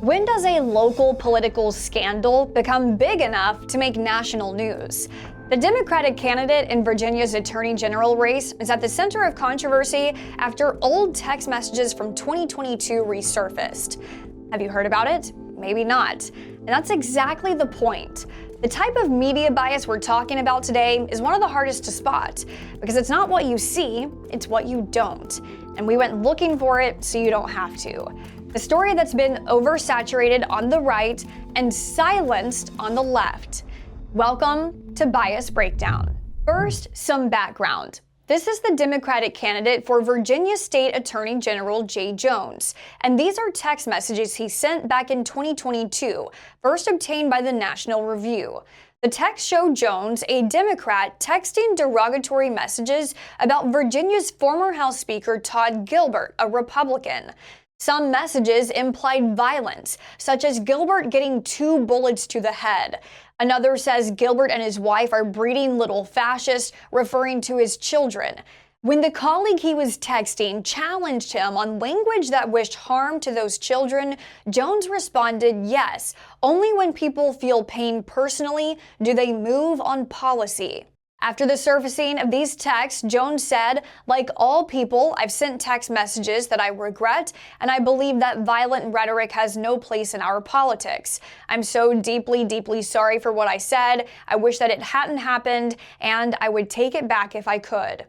When does a local political scandal become big enough to make national news? The Democratic candidate in Virginia's Attorney General race is at the center of controversy after old text messages from 2022 resurfaced. Have you heard about it? Maybe not. And that's exactly the point. The type of media bias we're talking about today is one of the hardest to spot, because it's not what you see, it's what you don't. And we went looking for it so you don't have to. The story that's been oversaturated on the right and silenced on the left. Welcome to Bias Breakdown. First, some background. This is the Democratic candidate for Virginia State Attorney General Jay Jones, and these are text messages he sent back in 2022, first obtained by the National Review. The text showed Jones, a Democrat, texting derogatory messages about Virginia's former House Speaker Todd Gilbert, a Republican. Some messages implied violence, such as Gilbert getting 2 bullets to the head. Another says Gilbert and his wife are breeding little fascists, referring to his children. When the colleague he was texting challenged him on language that wished harm to those children, Jones responded, yes, only when people feel pain personally do they move on policy. After the surfacing of these texts, Jones said, like all people, I've sent text messages that I regret, and I believe that violent rhetoric has no place in our politics. I'm so deeply, deeply sorry for what I said. I wish that it hadn't happened, and I would take it back if I could.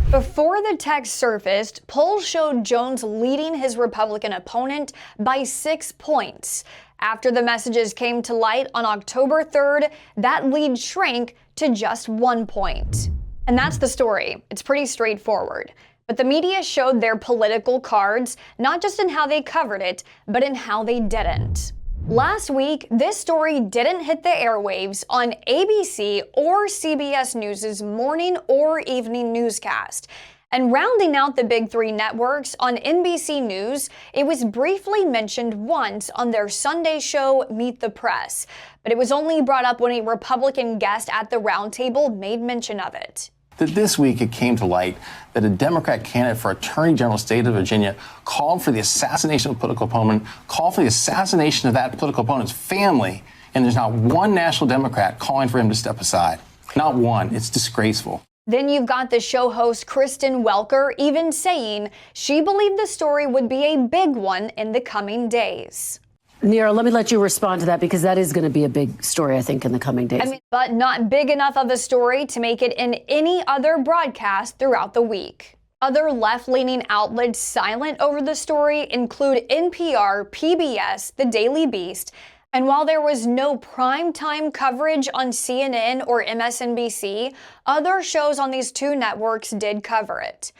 Before the text surfaced, polls showed Jones leading his Republican opponent by 6 points. After the messages came to light on October 3rd, that lead shrank to just 1 point. And that's the story. It's pretty straightforward. But the media showed their political cards, not just in how they covered it, but in how they didn't. Last week, this story didn't hit the airwaves on ABC or CBS News' morning or evening newscast. And rounding out the big 3 networks, on NBC News, it was briefly mentioned once on their Sunday show, Meet the Press. But it was only brought up when a Republican guest at the roundtable made mention of it. This week it came to light that a Democrat candidate for Attorney General State of Virginia called for the assassination of a political opponent, called for the assassination of that political opponent's family, and there's not one national Democrat calling for him to step aside. Not one. It's disgraceful. Then you've got the show host Kristen Welker even saying she believed the story would be a big one in the coming days. Nira, let me let you respond to that, because that is going to be a big story, I think, in the coming days. But not big enough of a story to make it in any other broadcast throughout the week. Other left-leaning outlets silent over the story include NPR, PBS, The Daily Beast, and while there was no primetime coverage on CNN or MSNBC, other shows on these 2 networks did cover it.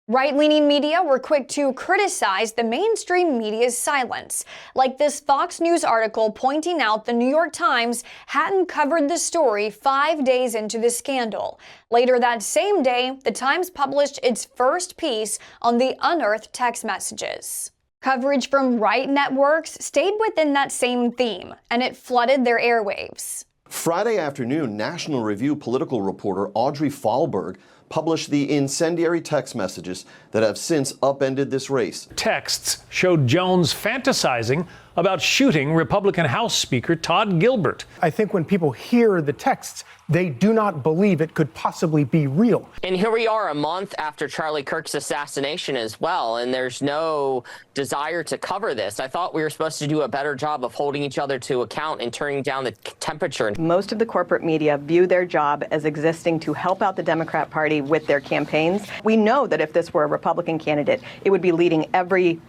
Right-leaning media were quick to criticize the mainstream media's silence, like this Fox News article pointing out the New York Times hadn't covered the story 5 days into the scandal. Later that same day, the Times published its first piece on the unearthed text messages. Coverage from right networks stayed within that same theme, and it flooded their airwaves. Friday afternoon, National Review political reporter Audrey Fahlberg published the incendiary text messages that have since upended this race. Texts showed Jones fantasizing about shooting Republican House Speaker Todd Gilbert. I think when people hear the texts, they do not believe it could possibly be real. And here we are a month after Charlie Kirk's assassination as well, and there's no desire to cover this. I thought we were supposed to do a better job of holding each other to account and turning down the temperature. Most of the corporate media view their job as existing to help out the Democrat Party with their campaigns. We know that if this were a Republican candidate, it would be leading every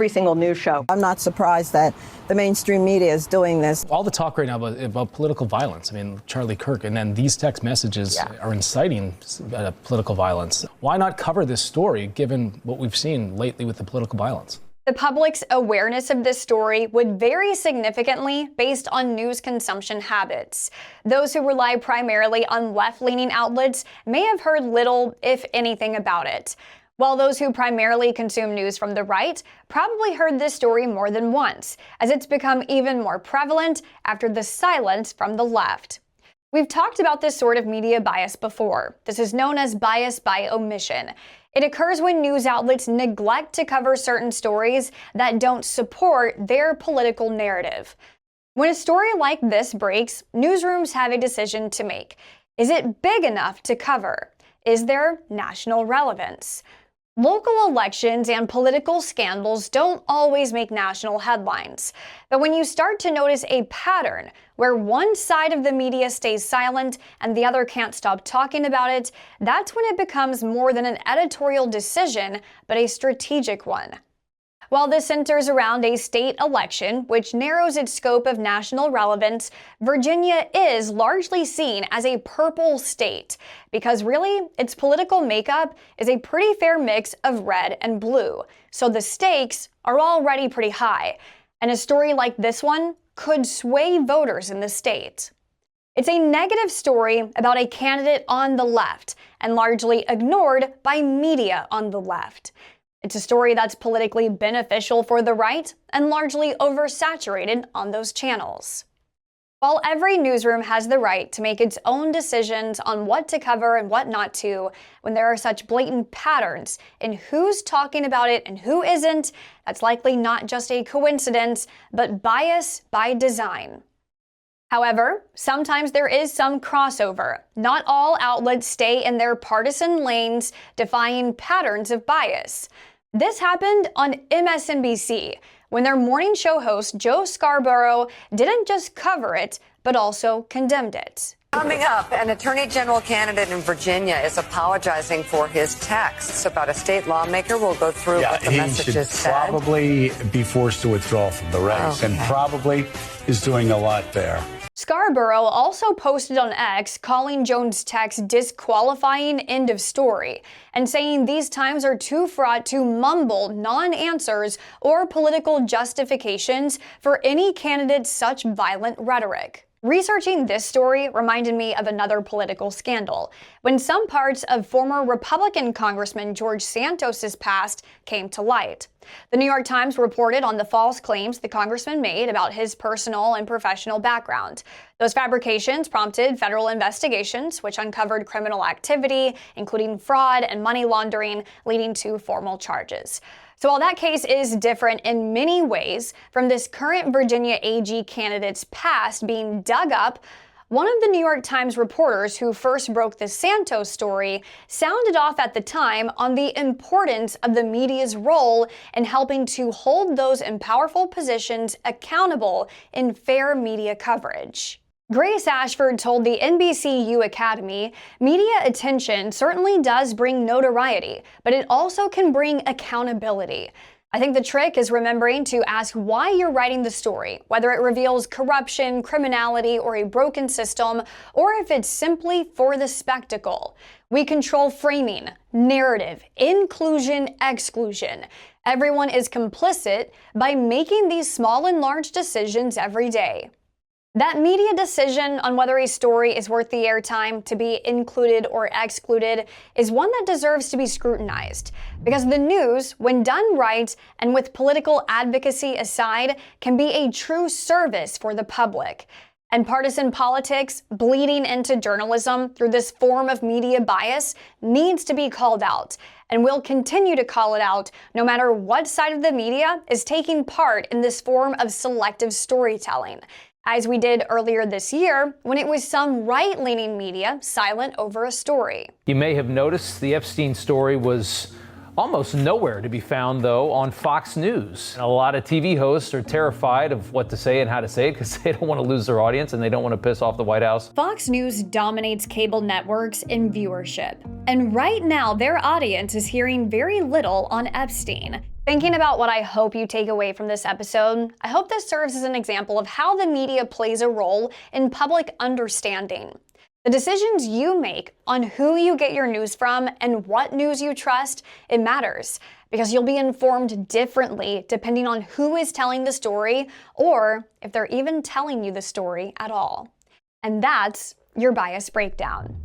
single news show. I'm not surprised that the mainstream media is doing this. All the talk right now about political violence. I mean, Charlie Kirk, and then these text messages are inciting political violence. Why not cover this story, given what we've seen lately with the political violence? The public's awareness of this story would vary significantly based on news consumption habits. Those who rely primarily on left-leaning outlets may have heard little, if anything, about it, while those who primarily consume news from the right probably heard this story more than once, as it's become even more prevalent after the silence from the left. We've talked about this sort of media bias before. This is known as bias by omission. It occurs when news outlets neglect to cover certain stories that don't support their political narrative. When a story like this breaks, newsrooms have a decision to make. Is it big enough to cover? Is there national relevance? Local elections and political scandals don't always make national headlines. But when you start to notice a pattern where one side of the media stays silent and the other can't stop talking about it, that's when it becomes more than an editorial decision, but a strategic one. While this centers around a state election, which narrows its scope of national relevance, Virginia is largely seen as a purple state, because really, its political makeup is a pretty fair mix of red and blue. So the stakes are already pretty high, and a story like this one could sway voters in the state. It's a negative story about a candidate on the left, and largely ignored by media on the left. It's a story that's politically beneficial for the right and largely oversaturated on those channels. While every newsroom has the right to make its own decisions on what to cover and what not to, when there are such blatant patterns in who's talking about it and who isn't, that's likely not just a coincidence, but bias by design. However, sometimes there is some crossover. Not all outlets stay in their partisan lanes, defying patterns of bias. This happened on MSNBC, when their morning show host Joe Scarborough didn't just cover it, but also condemned it. Coming up, an attorney general candidate in Virginia is apologizing for his texts about a state lawmaker. We'll go through what the messages said. He should probably be forced to withdraw from the race, and probably is doing a lot there. Scarborough also posted on X calling Jones' text disqualifying, end of story, and saying these times are too fraught to mumble non-answers or political justifications for any candidate's such violent rhetoric. Researching this story reminded me of another political scandal, when some parts of former Republican Congressman George Santos's past came to light. The New York Times reported on the false claims the congressman made about his personal and professional background. Those fabrications prompted federal investigations, which uncovered criminal activity, including fraud and money laundering, leading to formal charges. So while that case is different in many ways from this current Virginia AG candidate's past being dug up, one of the New York Times reporters who first broke the Santos story sounded off at the time on the importance of the media's role in helping to hold those in powerful positions accountable in fair media coverage. Grace Ashford told the NBC Academy, media attention certainly does bring notoriety, but it also can bring accountability. I think the trick is remembering to ask why you're writing the story, whether it reveals corruption, criminality, or a broken system, or if it's simply for the spectacle. We control framing, narrative, inclusion, exclusion. Everyone is complicit by making these small and large decisions every day. That media decision on whether a story is worth the airtime to be included or excluded is one that deserves to be scrutinized, because the news, when done right and with political advocacy aside, can be a true service for the public. And partisan politics bleeding into journalism through this form of media bias needs to be called out, and we'll continue to call it out no matter what side of the media is taking part in this form of selective storytelling, as we did earlier this year when it was some right-leaning media silent over a story. You may have noticed the Epstein story was almost nowhere to be found, though, on Fox News. And a lot of TV hosts are terrified of what to say and how to say it because they don't want to lose their audience and they don't want to piss off the White House. Fox News dominates cable networks in viewership. And right now, their audience is hearing very little on Epstein. Thinking about what I hope you take away from this episode, I hope this serves as an example of how the media plays a role in public understanding. The decisions you make on who you get your news from and what news you trust, it matters, because you'll be informed differently depending on who is telling the story or if they're even telling you the story at all. And that's your bias breakdown.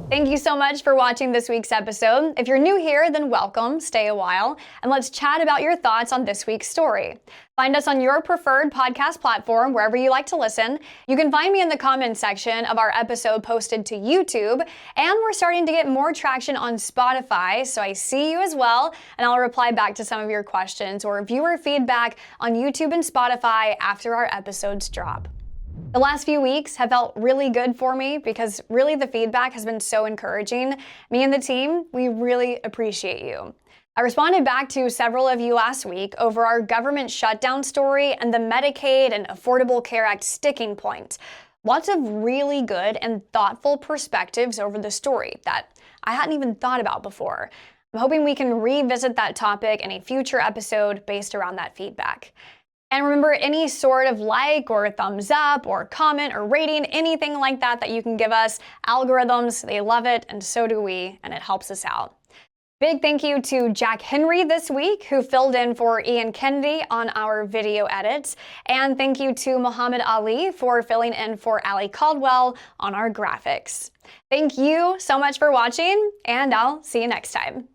Thank you so much for watching this week's episode. If you're new here, then welcome, stay a while, and let's chat about your thoughts on this week's story. Find us on your preferred podcast platform, wherever you like to listen. You can find me in the comments section of our episode posted to YouTube, and we're starting to get more traction on Spotify, so I see you as well, and I'll reply back to some of your questions or viewer feedback on YouTube and Spotify after our episodes drop. The last few weeks have felt really good for me because really the feedback has been so encouraging. Me and the team, we really appreciate you. I responded back to several of you last week over our government shutdown story and the Medicaid and Affordable Care Act sticking point. Lots of really good and thoughtful perspectives over the story that I hadn't even thought about before. I'm hoping we can revisit that topic in a future episode based around that feedback. And remember, any sort of like or thumbs up or comment or rating, anything like that that you can give us, algorithms, they love it, and so do we, and it helps us out. Big thank you to Jack Henry this week, who filled in for Ian Kennedy on our video edits. And thank you to Muhammad Ali for filling in for Ali Caldwell on our graphics. Thank you so much for watching, and I'll see you next time.